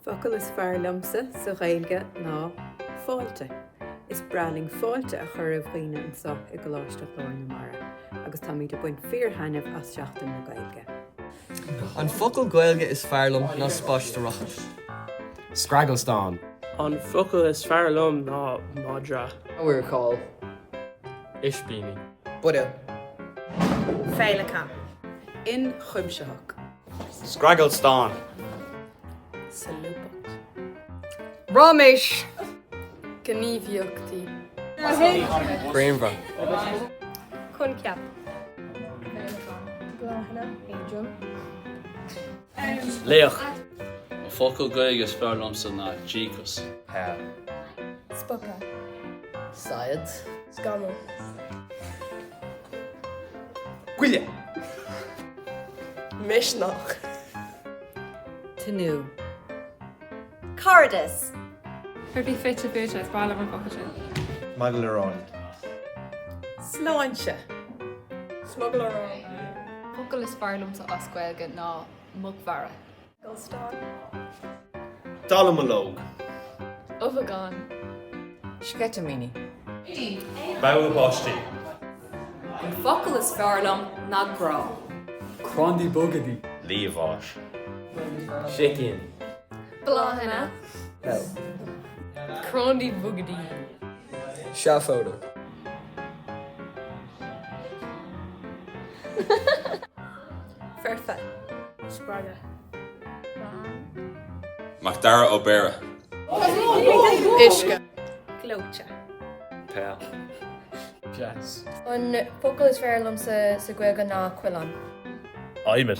Focail is fearr liomsa sa Gaeilge ná fáilte. Is braling fáilte a chur bhaoine an soch I go láisteach lár na mara, agus tá míad a buint fearr hainmh as Seachtain na Gaeilge. An focail Gaeilge is fearlumm ná spáisteach. Scragglestán. An focail is fearlumm ná mádra. We're called Ishbini. Buddha. Féilecha. In chuimseach. Scragglestán. Salúpach. Ramesh. Gníomhíochtaí. Brainbra. Cunceap. Leach. An focail Gaeilge is fearlumm ná díchas. Hell. Spuka. Sayed. Scammel. Gwyllia. Mishnach. Tanú. Cardis. Thirty fitte fitte is bail mar focail sin. Maglarón. Sláinte. Smuggler. Focail is fearlumm sa as Gaeilge ná mugmhara. Gulstar. Dalamalóg. Uvagáin. Sketamini. Bauabáistí. An focail is fearlumm ná grá. Crandy Bugady. Líomháis. Chicken. Bláhanna. Crondy Bugady. Shafoda. Ferfa. Spraga. Macdara O'Bera. Ishka. Clocha. Pell. Jazz. An focail is fearlumm sa Gaeilge ná Quillan. Aimid.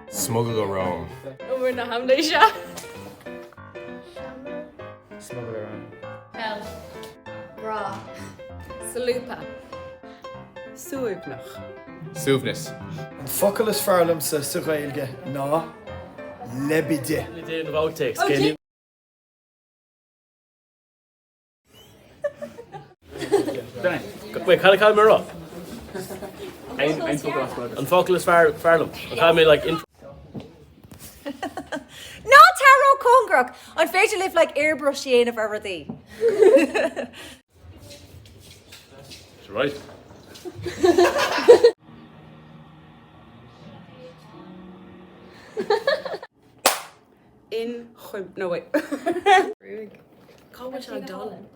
Smugglerón. We're na Hamleisha. Smugglerón. Hell. Bra. Salúpa. Suúibnach. Súfnis. An focail is fearlumm sa Gaeilge ná lebide. We did an outtakes. Can Wait, can I call me up? An focail is fearlumm. I call me like intro. No tarot congrach. An féidir live like airbrush yin of everything. That's right. In chuim... No, wait. Call which I done.